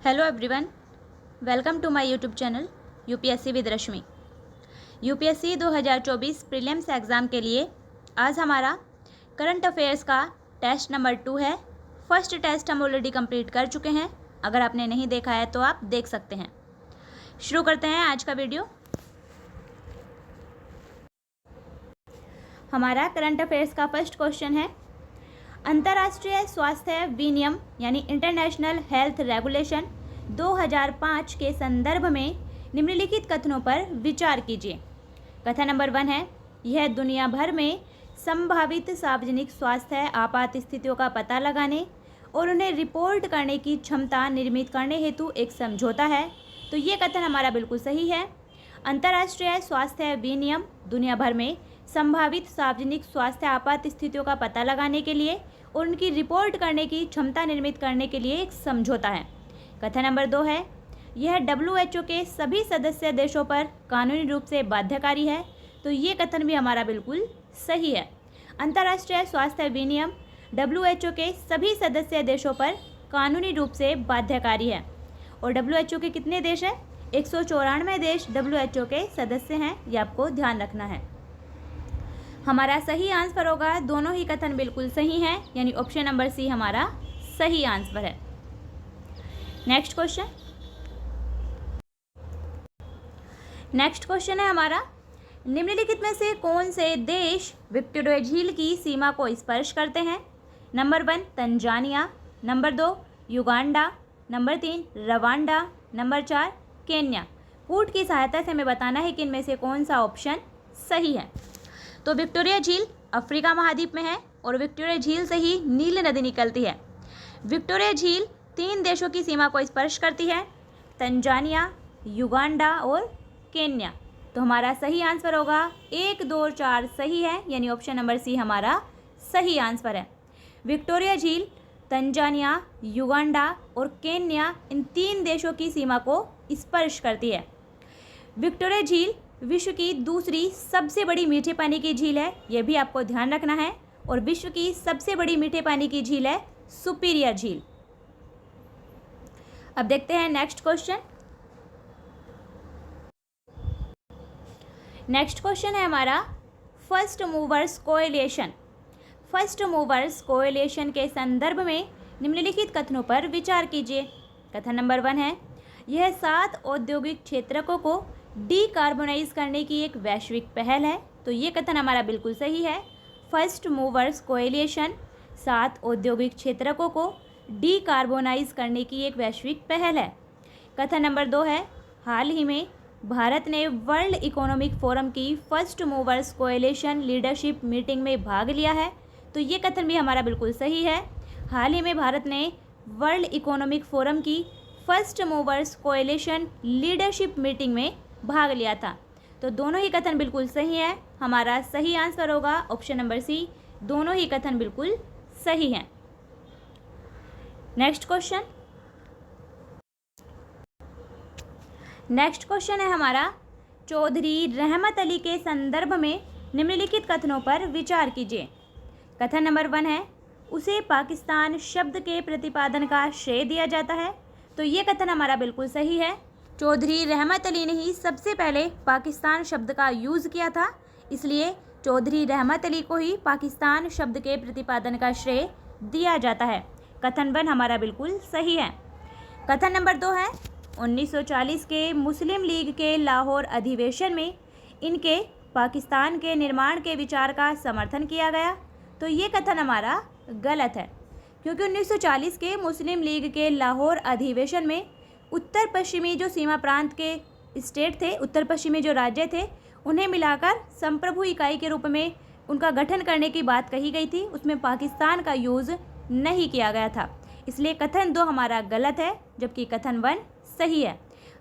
Hello everyone, welcome to my YouTube channel UPSC with Rashmi. UPSC 2024 prelims exam के लिए आज हमारा करंट अफेयर्स का टेस्ट नंबर 2 है। फर्स्ट टेस्ट हम ऑलरेडी कंप्लीट कर चुके हैं। अगर आपने नहीं देखा है तो आप देख सकते हैं। शुरू करते हैं आज का वीडियो। हमारा करंट अफेयर्स का फर्स्ट क्वेश्चन है, अंतर्राष्ट्रीय स्वास्थ्य विनियम यानी इंटरनेशनल हेल्थ रेगुलेशन 2005 के संदर्भ में निम्नलिखित कथनों पर विचार कीजिए। कथन नंबर 1 है, यह दुनिया भर में संभावित सार्वजनिक स्वास्थ्य आपात स्थितियों का पता लगाने और उन्हें रिपोर्ट करने की क्षमता निर्मित करने हेतु एक समझौता है। तो ये कथन हमारा बिल्कुल सही है। अंतर्राष्ट्रीय स्वास्थ्य विनियम दुनिया भर में संभावित सार्वजनिक स्वास्थ्य आपात स्थितियों का पता लगाने के लिए और उनकी रिपोर्ट करने की क्षमता निर्मित करने के लिए एक समझौता है। कथन नंबर 2 है, यह WHO के सभी सदस्य देशों पर कानूनी रूप से बाध्यकारी है। तो ये कथन भी हमारा बिल्कुल सही है। अंतर्राष्ट्रीय स्वास्थ्य विनियम WHO के सभी सदस्य देशों पर कानूनी रूप से बाध्यकारी है। और WHO के कितने देश हैं? 194 देश WHO के सदस्य हैं, ये आपको ध्यान रखना है। हमारा सही आंसर होगा, दोनों ही कथन बिल्कुल सही हैं, यानी ऑप्शन नंबर सी हमारा सही आंसर है। नेक्स्ट क्वेश्चन है हमारा, निम्नलिखित में से कौन से देश विक्टोरिया झील की सीमा को स्पर्श करते हैं? Number 1 Tanzania, number 2 Uganda, number 3 Rwanda, number 4 Kenya. Put की सहायता से हमें बताना है कि इनमें से कौन सा ऑप्शन सही है। तो विक्टोरिया झील अफ्रीका महाद्वीप में है और विक्टोरिया झील से ही नील नदी निकलती है। विक्टोरिया झील 3 देशों की सीमा को स्पर्श करती है, तंजानिया, युगांडा और केन्या। तो हमारा सही आंसर होगा 1, 2 और 4 सही है, यानी ऑप्शन नंबर सी हमारा सही आंसर है। विक्टोरिया झील तंजानिया, युगांडा और केन्या इन 3 देशों की सीमा को स्पर्श करती है। विक्टोरिया झील विश्व की दूसरी सबसे बड़ी मीठे पानी की झील है, यह भी आपको ध्यान रखना है। और विश्व की सबसे बड़ी मीठे पानी की झील है सुपीरियर झील। अब देखते हैं नेक्स्ट क्वेश्चन है हमारा first movers coalition. First movers coalition के संदर्भ में निम्नलिखित कथनों पर विचार कीजिए। कथन नंबर 1 है, यह 7 औद्योगिक क्षेत्रकों को डीकार्बोनाइज करने की एक वैश्विक पहल है। तो ये कथन हमारा बिल्कुल सही है। फर्स्ट मूवर्स कोएलिशन 7 औद्योगिक क्षेत्रकों को डीकार्बोनाइज करने की एक वैश्विक पहल है। कथन नंबर 2 है, हाल ही में भारत ने वर्ल्ड इकोनॉमिक फोरम की first movers coalition leadership meeting में भाग लिया है। तो ये कथन भी हमारा बिल्कुल सही है। हाल ही में भारत ने वर्ल्ड इकोनॉमिक फोरम की first movers coalition leadership meeting में भाग लिया था। तो दोनों ही कथन बिल्कुल सही है। हमारा सही आंसर होगा ऑप्शन नंबर सी, दोनों ही कथन बिल्कुल सही हैं। नेक्स्ट क्वेश्चन है हमारा, चौधरी रहमत अली के संदर्भ में निम्नलिखित कथनों पर विचार कीजिए। कथन नंबर 1 है, उसे पाकिस्तान शब्द के प्रतिपादन का श्रेय दिया जाता है। तो ये कथन हमारा बिल्कुल सही है। चौधरी रहमत अली ने ही सबसे पहले पाकिस्तान शब्द का यूज़ किया था, इसलिए चौधरी रहमत अली को ही पाकिस्तान शब्द के प्रतिपादन का श्रेय दिया जाता है। कथन 1 हमारा बिल्कुल सही है। कथन नंबर 2 है, 1940 के मुस्लिम लीग के लाहौर अधिवेशन में इनके पाकिस्तान के निर्माण के विचार का समर्थन किया गया। तो ये कथन हमारा गलत है, क्योंकि 1940 के मुस्लिम लीग के लाहौर अधिवेशन में उत्तर पश्चिमी जो सीमा प्रांत के स्टेट थे, उत्तर पश्चिमी जो राज्य थे, उन्हें मिलाकर संप्रभु इकाई के रूप में उनका गठन करने की बात कही गई थी। उसमें पाकिस्तान का यूज़ नहीं किया गया था, इसलिए कथन 2 हमारा गलत है, जबकि कथन 1 सही है।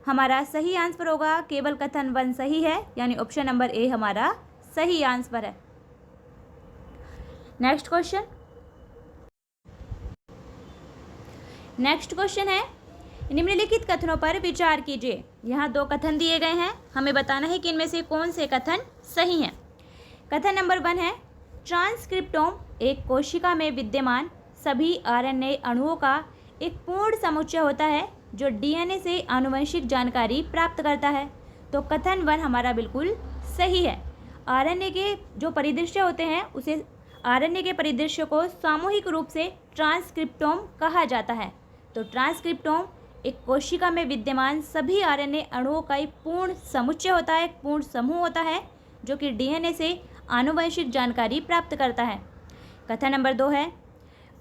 हमारा सही आंसर होगा, केवल कथन 1 सही है, यानी ऑप्शन नंबर ए हमारा सही आंसर है। नेक्स्ट क्वेश्चन है, निम्नलिखित कथनों पर विचार कीजिए। यहाँ 2 कथन दिए गए हैं, हमें बताना है कि इनमें से कौन से कथन सही हैं। कथन नंबर 1 है, ट्रांसक्रिप्टोम एक कोशिका में विद्यमान सभी RNA अणुओं का एक पूर्ण समुच्चय होता है जो डीएनए से आनुवंशिक जानकारी प्राप्त करता है। तो कथन 1 हमारा बिल्कुल सही है। आरएनए के जो परिदृश्य होते हैं उसे आरएनए के परिदृश्य को सामूहिक रूप से ट्रांसक्रिप्टोम कहा जाता है। तो ट्रांसक्रिप्टोम एक कोशिका में विद्यमान सभी आरएनए अणुओं का एक पूर्ण समुच्चय होता है, एक पूर्ण समूह होता है, जो कि डीएनए से आनुवंशिक जानकारी प्राप्त करता है। कथन नंबर 2 है,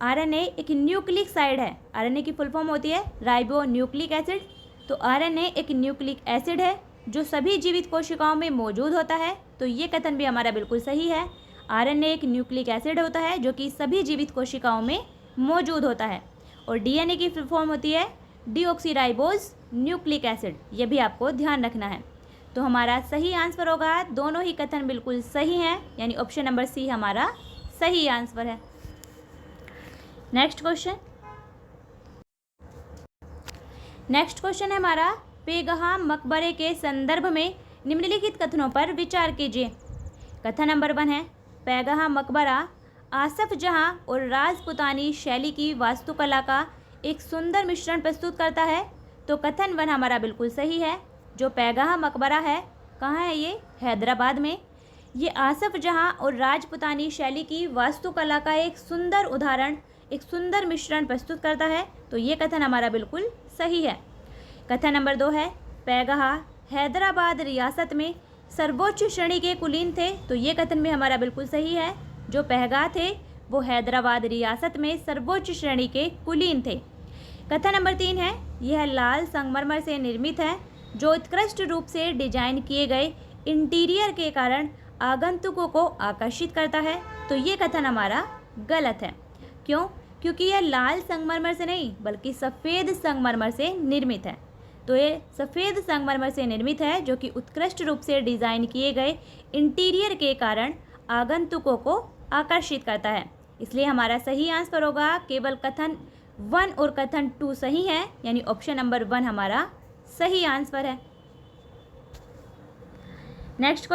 आरएनए एक न्यूक्लिक साइड है। आरएनए की फुल फॉर्म होती है राइबो न्यूक्लिक एसिड। तो आरएनए एक न्यूक्लिक एसिड है जो सभी जीवित कोशिकाओं में मौजूद होता है। तो ये कथन भी हमारा बिल्कुल सही है। आरएनए एक न्यूक्लिक एसिड होता है जो कि सभी जीवित कोशिकाओं में मौजूद होता है। और डीएनए की फुल फॉर्म होती है डीऑक्सीराइबोज न्यूक्लिक एसिड। ये भी आपको ध्यान रखना है। तो हमारा सही आंसर होगा, दोनों ही कथन बिल्कुल सही हैं, यानी ऑप्शन नंबर सी हमारा सही आंसर है। नेक्स्ट क्वेश्चन है हमारा, पेगहाम मकबरे के संदर्भ में निम्नलिखित कथनों पर विचार कीजिए। कथन नंबर 1 है, पेगहाम मकबरा आसफ जहां और राजपुतानी शैली की वास्तुकला का एक सुंदर मिश्रण प्रस्तुत करता है। तो कथन 1 हमारा बिल्कुल सही है। जो पेगहाम मकबरा है, कहाँ है ये? हैदराबाद में। ये आसफ जहां और राजपुतानी शैली की वास्तुकला का एक सुंदर उदाहरण, एक सुंदर मिश्रण प्रस्तुत करता है। तो ये कथन हमारा बिल्कुल सही है। कथन नंबर 2 है, पेगहा हैदराबाद रियासत में सर्वोच्च श्रेणी के कुलीन थे। तो ये कथन भी हमारा बिल्कुल सही है। जो पेगहा थे वो हैदराबाद रियासत में सर्वोच्च श्रेणी के कुलीन थे। कथन नंबर 3 है, यह लाल संगमरमर से निर्मित है जो उत्कृष्ट रूप से डिजाइन किए गए इंटीरियर के कारण आगंतुकों को आकर्षित करता है। तो ये कथन हमारा गलत है। क्यों? क्योंकि यह लाल संगमरमर से नहीं बल्कि सफ़ेद संगमरमर से निर्मित है। तो ये सफ़ेद संगमरमर से निर्मित है जो कि उत्कृष्ट रूप से डिज़ाइन किए गए इंटीरियर के कारण आगंतुकों को आकर्षित करता है। इसलिए हमारा सही आंसर होगा, केवल कथन 1 और कथन 2 सही है, यानी ऑप्शन नंबर 1 हमारा सही आंसर है। नेक्स्ट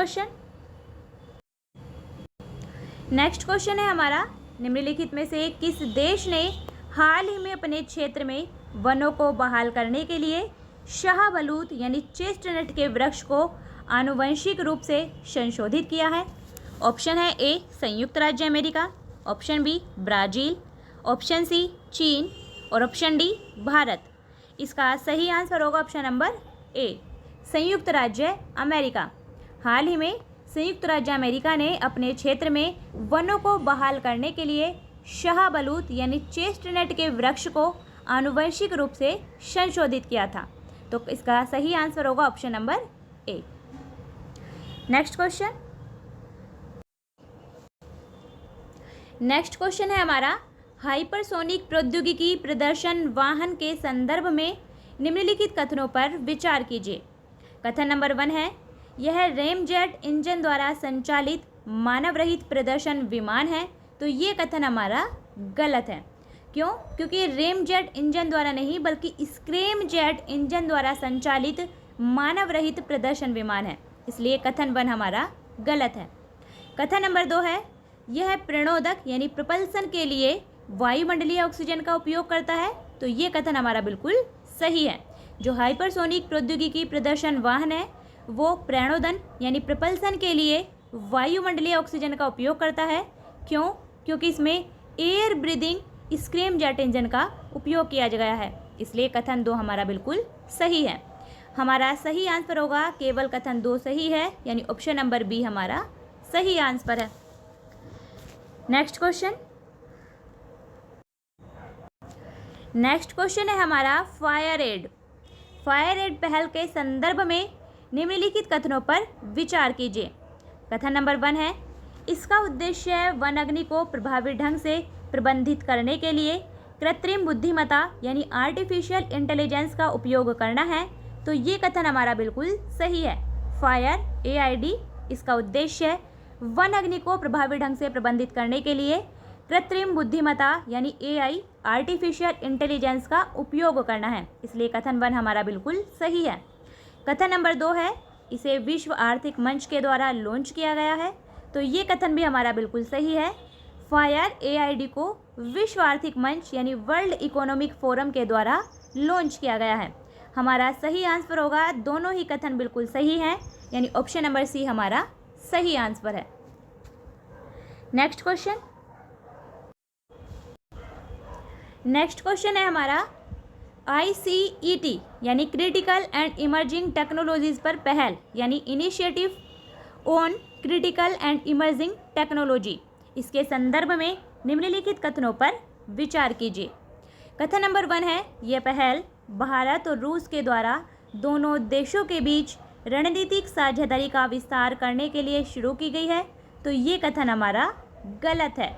क्वेश्चन है हमारा, निम्नलिखित में से किस देश ने हाल ही में अपने क्षेत्र में वनों को बहाल करने के लिए शाहबलूत यानी चेस्टनट के वृक्ष को आनुवंशिक रूप से संशोधित किया है? ऑप्शन है ए संयुक्त राज्य अमेरिका, option B Brazil, option C चीन और ऑप्शन डी भारत। इसका सही आंसर होगा ऑप्शन नंबर ए संयुक्त राज्य अमेरिका। हाल ही में संयुक्त राज्य अमेरिका ने अपने क्षेत्र में वनों को बहाल करने के लिए शाहबलूत यानी चेस्टनट के वृक्ष को आनुवंशिक रूप से संशोधित किया था। तो इसका सही आंसर होगा option number A. Next question है हमारा, हाइपरसोनिक प्रौद्योगिकी प्रदर्शन वाहन के संदर्भ में निम्नलिखित कथनों पर विचार कीजिए। कथन नंबर 1 है, यह रेमजेट इंजन द्वारा संचालित मानव रहित प्रदर्शन विमान है। तो ये कथन हमारा गलत है। क्यों? क्योंकि रेमजेट इंजन द्वारा नहीं बल्कि स्क्रैमजेट इंजन द्वारा संचालित मानव रहित प्रदर्शन विमान है, इसलिए कथन 1 हमारा गलत है। कथन नंबर 2 है, यह प्रणोदक यानी प्रपल्सन के लिए वायुमंडलीय ऑक्सीजन का उपयोग करता है। तो ये कथन हमारा बिल्कुल सही है। जो हाइपरसोनिक प्रौद्योगिकी प्रदर्शन वाहन है वो प्रणोदन यानी प्रपल्सन के लिए वायुमंडलीय ऑक्सीजन का उपयोग करता है। क्यों? क्योंकि इसमें एयर ब्रीदिंग स्क्रैमजेट इंजन का उपयोग किया गया है, इसलिए कथन 2 हमारा बिल्कुल सही है। हमारा सही आंसर होगा, केवल कथन 2 सही है, यानी ऑप्शन नंबर बी हमारा सही आंसर है। नेक्स्ट क्वेश्चन है हमारा, फायर एड पहल के संदर्भ में निम्नलिखित कथनों पर विचार कीजिए। कथन नंबर 1 है, इसका उद्देश्य वन अग्नि को प्रभावी ढंग से प्रबंधित करने के लिए कृत्रिम बुद्धिमत्ता यानी आर्टिफिशियल इंटेलिजेंस का उपयोग करना है। तो ये कथन हमारा बिल्कुल सही है। फायर AID इसका उद्देश्य वन अग्नि को प्रभावी ढंग से प्रबंधित करने के लिए कृत्रिम बुद्धिमत्ता यानी AI आर्टिफिशियल इंटेलिजेंस का उपयोग करना है, इसलिए कथन 1 हमारा बिल्कुल सही है। कथन नंबर 2 है, इसे विश्व आर्थिक मंच के द्वारा लॉन्च किया गया है। तो ये कथन भी हमारा बिल्कुल सही है। फायर AID को विश्व आर्थिक मंच यानी वर्ल्ड इकोनॉमिक फोरम के द्वारा लॉन्च किया गया है। हमारा सही आंसर होगा, दोनों ही कथन बिल्कुल सही हैं, यानी ऑप्शन नंबर सी हमारा सही आंसर है। नेक्स्ट क्वेश्चन है हमारा ICET यानी क्रिटिकल एंड इमर्जिंग टेक्नोलॉजीज पर पहल यानी initiative on critical and emerging technology, इसके संदर्भ में निम्नलिखित कथनों पर विचार कीजिए। कथन नंबर 1 है, यह पहल भारत और रूस के द्वारा दोनों देशों के बीच रणनीतिक साझेदारी का विस्तार करने के लिए शुरू की गई है। तो ये कथन हमारा गलत है,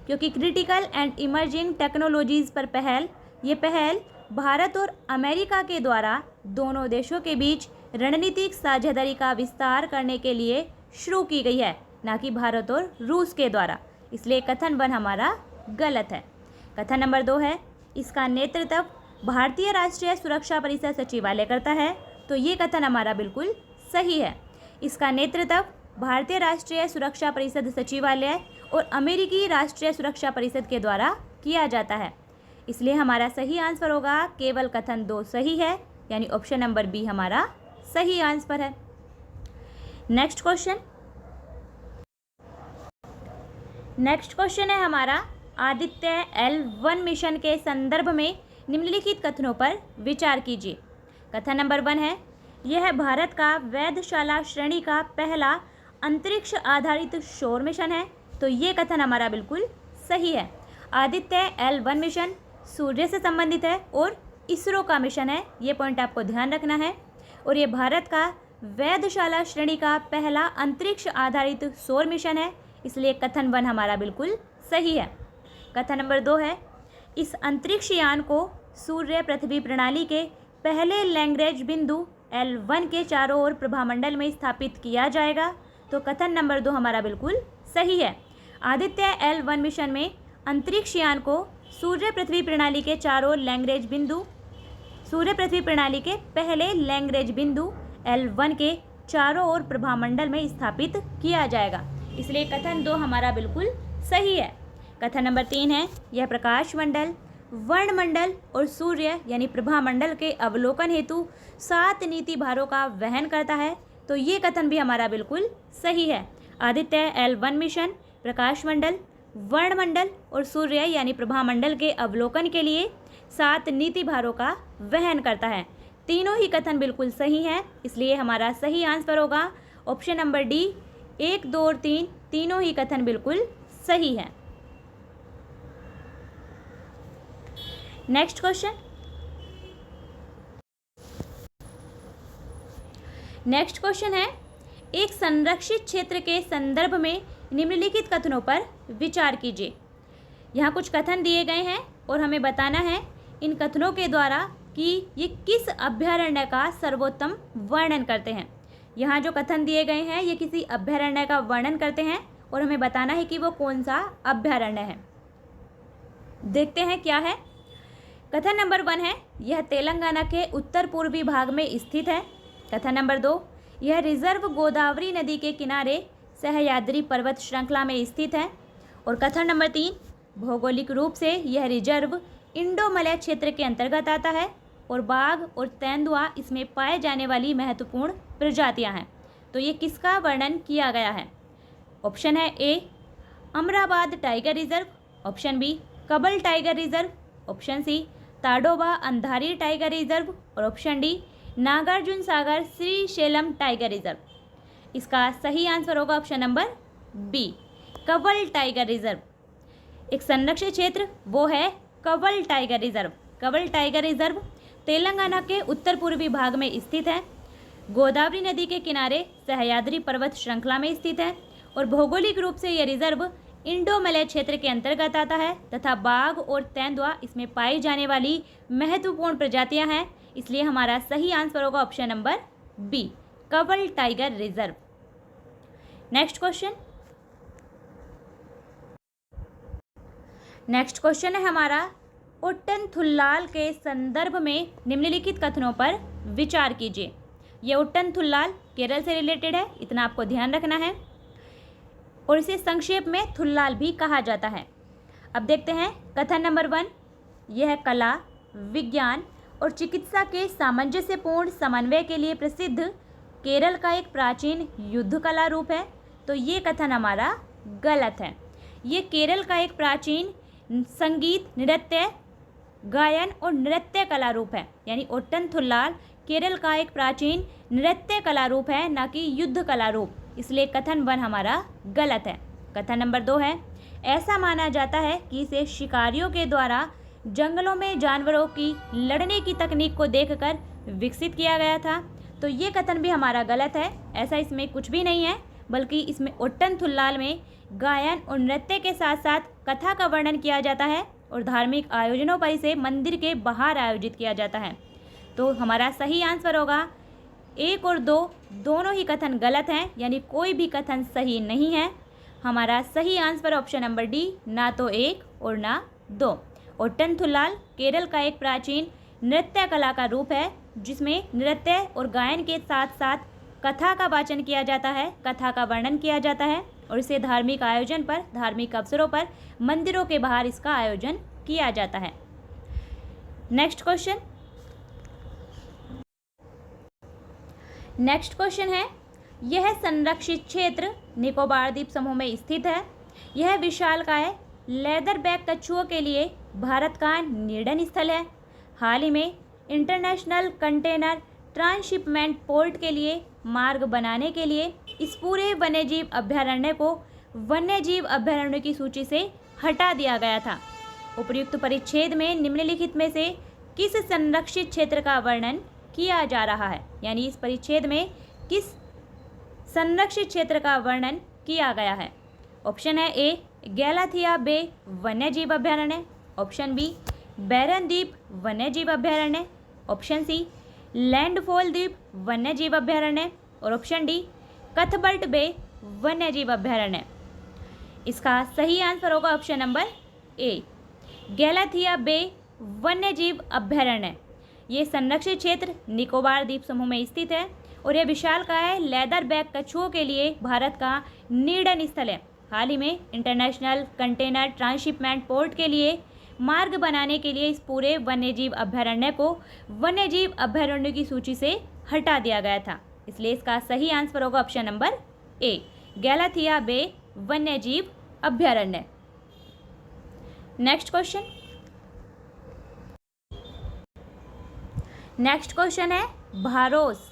क्योंकि क्रिटिकल एंड इमर्जिंग टेक्नोलॉजीज़ पर ये पहल भारत और अमेरिका के द्वारा दोनों देशों के बीच रणनीतिक साझेदारी का विस्तार करने के लिए शुरू की गई है, ना कि भारत और रूस के द्वारा। इसलिए कथन 1 हमारा गलत है। कथन नंबर 2 है, इसका नेतृत्व भारतीय राष्ट्रीय सुरक्षा परिषद सचिवालय करता है। तो ये कथन हमारा बिल्कुल सही है। इसका नेतृत्व भारतीय राष्ट्रीय सुरक्षा परिषद सचिवालय और अमेरिकी राष्ट्रीय सुरक्षा परिषद के द्वारा किया जाता है। इसलिए हमारा सही आंसर होगा, केवल कथन 2 सही है, यानी ऑप्शन नंबर बी हमारा सही आंसर है। नेक्स्ट क्वेश्चन है हमारा आदित्य L1 मिशन के संदर्भ में निम्नलिखित कथनों पर विचार कीजिए। कथन नंबर 1 है, यह भारत का वेधशाला श्रेणी का पहला अंतरिक्ष आधारित शोर मिशन है। तो ये कथन हमारा बिल्कुल सही है। आदित्य L1 मिशन सूर्य से संबंधित है और इसरो का मिशन है, ये पॉइंट आपको ध्यान रखना है। और ये भारत का वेधशाला श्रेणी का पहला अंतरिक्ष आधारित सौर मिशन है, इसलिए कथन 1 हमारा बिल्कुल सही है। कथन नंबर 2 है, इस अंतरिक्ष यान को सूर्य पृथ्वी प्रणाली के पहले लैग्रेंज बिंदु L1 के चारों ओर प्रभामंडल में स्थापित किया जाएगा। तो कथन नंबर 2 हमारा बिल्कुल सही है। आदित्य L1 मिशन में अंतरिक्ष यान को सूर्य पृथ्वी प्रणाली के चारों लैग्रेंज बिंदु सूर्य पृथ्वी प्रणाली के पहले लैग्रेंज बिंदु L1 के चारों ओर प्रभामंडल में स्थापित किया जाएगा, इसलिए कथन 2 हमारा बिल्कुल सही है। कथन नंबर 3 है, यह प्रकाश मंडल, वर्णमंडल और सूर्य यानी प्रभामंडल के अवलोकन हेतु 7 नीति भारों का वहन करता है। तो ये कथन भी हमारा बिल्कुल सही है। आदित्य L1 मिशन प्रकाश मंडल, वर्णमंडल और सूर्य यानी प्रभामंडल के अवलोकन के लिए 7 नीति भारों का वहन करता है। तीनों ही कथन बिल्कुल सही हैं, इसलिए हमारा सही आंसर होगा ऑप्शन नंबर डी। 1, 2 और 3 तीनों ही कथन बिल्कुल सही है। नेक्स्ट क्वेश्चन है, एक संरक्षित क्षेत्र के संदर्भ में निम्नलिखित कथनों पर विचार कीजिए। यहाँ कुछ कथन दिए गए हैं और हमें बताना है इन कथनों के द्वारा कि ये किस अभयारण्य का सर्वोत्तम वर्णन करते हैं। यहाँ जो कथन दिए गए हैं ये किसी अभयारण्य का वर्णन करते हैं और हमें बताना है कि वो कौन सा अभयारण्य है। देखते हैं क्या है। कथन नंबर 1 है, यह तेलंगाना के उत्तर पूर्वी भाग में स्थित है। कथन नंबर 2, यह रिजर्व गोदावरी नदी के किनारे सह्याद्री पर्वत श्रृंखला में स्थित है। और कथन नंबर 3, भौगोलिक रूप से यह रिजर्व इंडो मलय क्षेत्र के अंतर्गत आता है और बाघ और तेंदुआ इसमें पाए जाने वाली महत्वपूर्ण प्रजातियां हैं। तो ये किसका वर्णन किया गया है? ऑप्शन है A, Amrabad tiger reserve, option B, Kawal tiger reserve, option C, Tadoba Andhari tiger reserve और option D, Nagarjuna Sagar Srisailam tiger reserve. इसका सही आंसर होगा option number B, Kawal tiger reserve. एक संरक्षित क्षेत्र वो है Kawal tiger reserve. Kawal tiger reserve Telangana के उत्तर पूर्वी भाग में स्थित है, गोदावरी नदी के किनारे सह्याद्री पर्वत श्रृंखला में स्थित है और भौगोलिक रूप से यह रिजर्व इंडो मलय क्षेत्र के अंतर्गत आता है तथा बाघ और तेंदुआ इसमें पाई जाने वाली महत्वपूर्ण प्रजातियां हैं। इसलिए हमारा सही आंसर होगा option number B, Kawal tiger reserve. Next question है हमारा, उट्टनथुल्लाल के संदर्भ में निम्नलिखित कथनों पर विचार कीजिए। यह उट्टनथुल्लाल केरल से रिलेटेड है, इतना आपको ध्यान रखना है और इसे संक्षेप में थुल्लाल भी कहा जाता है। अब देखते हैं कथन नंबर 1। यह कला, विज्ञान और चिकित्सा के सामंजस्यपूर्ण समन्वय के लिए प्रसिद्ध केरल का एक प्राचीन युद्ध कला रूप है। तो ये कथन हमारा गलत है। ये केरल का एक प्राचीन संगीत, नृत्य, गायन और नृत्य कला रूप है, यानी ओट्टनथुल्लाल केरल का एक प्राचीन नृत्य कला रूप है, ना कि युद्ध कला रूप। इसलिए कथन 1 हमारा गलत है। कथन नंबर 2 है, ऐसा माना जाता है कि इसे शिकारियों के द्वारा जंगलों में जानवरों की लड़ने की तकनीक को देखकर विकसित किया गया था। तो ये कथन भी हमारा गलत है। ऐसा इसमें कुछ भी नहीं है, बल्कि इसमें ओट्टनथुल्लाल में गायन और नृत्य के साथ साथ कथा का वर्णन किया जाता है और धार्मिक आयोजनों पर इसे मंदिर के बाहर आयोजित किया जाता है। तो हमारा सही आंसर होगा 1 और 2 दोनों ही कथन गलत हैं, यानी कोई भी कथन सही नहीं है। हमारा सही आंसर ऑप्शन नंबर डी, ना तो 1 और ना 2। ओट्टनथुल्लाल केरल का एक प्राचीन नृत्य कला का रूप है, जिसमें नृत्य और गायन के साथ साथ कथा का वाचन किया जाता है, कथा का वर्णन किया जाता है और इसे धार्मिक आयोजन पर, धार्मिक अवसरों पर मंदिरों के बाहर इसका आयोजन किया जाता है। नेक्स्ट क्वेश्चन है, यह संरक्षित क्षेत्र निकोबार द्वीप समूह में स्थित है। यह विशालकाय लेदरबैक कछुओं के लिए भारत का निर्णय स्थल है। हाल ही में इंटरनेशनल कंटेनर ट्रांसशिपमेंट पोर्ट के लिए मार्ग बनाने के लिए इस पूरे वन्यजीव अभयारण्य को वन्यजीव अभयारण्य की सूची से हटा दिया गया था। उपर्युक्त परिच्छेद में निम्नलिखित में से किस संरक्षित क्षेत्र का वर्णन किया जा रहा है, यानी इस परिच्छेद में किस संरक्षित क्षेत्र का वर्णन किया गया है। ऑप्शन है ए, गैलाथिया बे वन्यजीव अभयारण्य। ऑप्शन बी, बैरन द्वीप वन्यजीव अभयारण्य। ऑप्शन सी, लैंडफॉल द्वीप वन्यजीव अभयारण्य और ऑप्शन डी, कथबर्ट बे वन्यजीव अभयारण्य। इसका सही आंसर होगा ऑप्शन नंबर ए, गैलाथिया बे वन्यजीव अभयारण्य। ये संरक्षित क्षेत्र निकोबार द्वीप समूह में स्थित है और यह विशालकाय लेदरबैक कछुओं के लिए भारत का निर्णय स्थल है। हाल ही में इंटरनेशनल कंटेनर ट्रांसशिपमेंट पोर्ट के लिए मार्ग बनाने के लिए इस पूरे वन्यजीव अभयारण्य को वन्यजीव अभयारण्य की सूची से हटा दिया गया था। इसलिए इसका सही आंसर होगा ऑप्शन नंबर ए, गैलाथिया बे वन्यजीव अभयारण्य। नेक्स्ट क्वेश्चन है भारोस।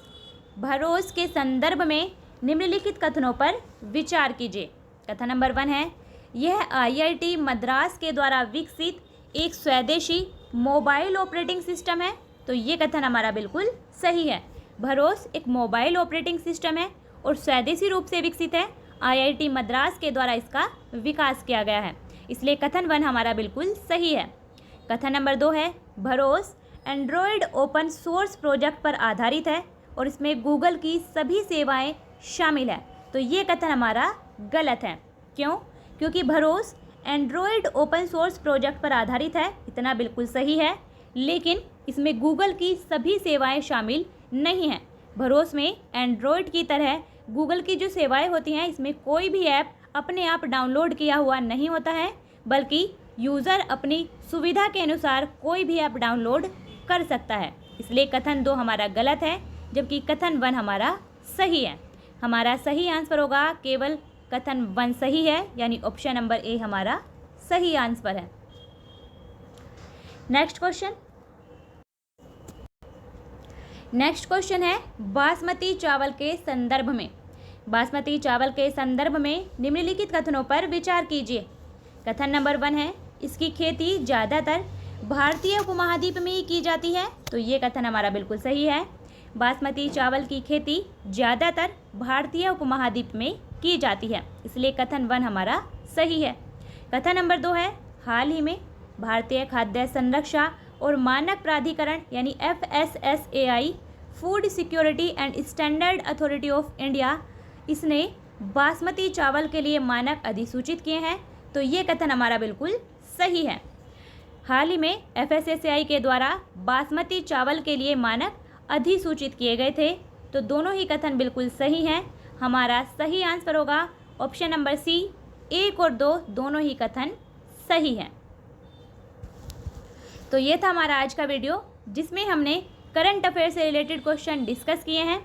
भारोस के संदर्भ में निम्नलिखित कथनों पर विचार कीजिए। कथन नंबर 1 है, यह IIT मद्रास के द्वारा विकसित एक स्वदेशी मोबाइल ऑपरेटिंग सिस्टम है। तो ये कथन हमारा बिल्कुल सही है। भरोस एक मोबाइल ऑपरेटिंग सिस्टम है और स्वदेशी रूप से विकसित है। IIT मद्रास के द्वारा इसका विकास किया गया है, इसलिए कथन 1 हमारा बिल्कुल सही है। कथन नंबर 2 है, भरोस एंड्रॉयड ओपन सोर्स प्रोजेक्ट पर आधारित है और इसमें गूगल की सभी सेवाएं शामिल है। तो ये कथन हमारा गलत है। क्यों? क्योंकि भरोस एंड्रॉयड ओपन सोर्स प्रोजेक्ट पर आधारित है, इतना बिल्कुल सही है, लेकिन इसमें गूगल की सभी सेवाएं शामिल नहीं हैं। भरोस में एंड्रॉयड की तरह गूगल की जो सेवाएं होती हैं, इसमें कोई भी ऐप अपने आप डाउनलोड किया हुआ नहीं होता है, बल्कि यूज़र अपनी सुविधा के अनुसार कोई भी ऐप डाउनलोड कर सकता है। इसलिए कथन 2 हमारा गलत है, जबकि कथन 1 हमारा सही है। हमारा सही आंसर होगा केवल कथन 1 सही है, यानी ऑप्शन नंबर ए हमारा सही आंसर है। नेक्स्ट क्वेश्चन है बासमती चावल के संदर्भ में। बासमती चावल के संदर्भ में निम्नलिखित कथनों पर विचार कीजिए। कथन नंबर 1 है, इसकी खेती ज़्यादातर भारतीय उपमहाद्वीप में ही की जाती है। तो ये कथन हमारा बिल्कुल सही है। बासमती चावल की खेती ज़्यादातर भारतीय उपमहाद्वीप में की जाती है, इसलिए कथन 1 हमारा सही है। कथन नंबर 2 है, हाल ही में भारतीय खाद्य संरक्षा और मानक प्राधिकरण यानी FSSAI food security and standard authority of India, इसने बासमती चावल के लिए मानक अधिसूचित किए हैं। तो ये कथन हमारा बिल्कुल सही है। हाल ही में FSSAI के द्वारा बासमती चावल के लिए मानक अधिसूचित किए गए थे। तो दोनों ही कथन बिल्कुल सही हैं। हमारा सही आंसर होगा ऑप्शन नंबर सी, 1 और 2 दोनों ही कथन सही हैं। तो ये था हमारा आज का वीडियो, जिसमें हमने करंट अफेयर से रिलेटेड क्वेश्चन डिस्कस किए हैं।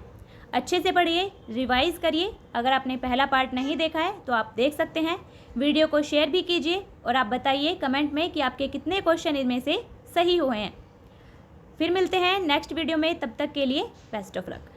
अच्छे से पढ़िए, रिवाइज़ करिए। अगर आपने पहला पार्ट नहीं देखा है तो आप देख सकते हैं। वीडियो को शेयर भी कीजिए और आप बताइए कमेंट में कि आपके कितने क्वेश्चन इनमें से सही हुए हैं। फिर मिलते हैं नेक्स्ट वीडियो में, तब तक के लिए बेस्ट ऑफ लक।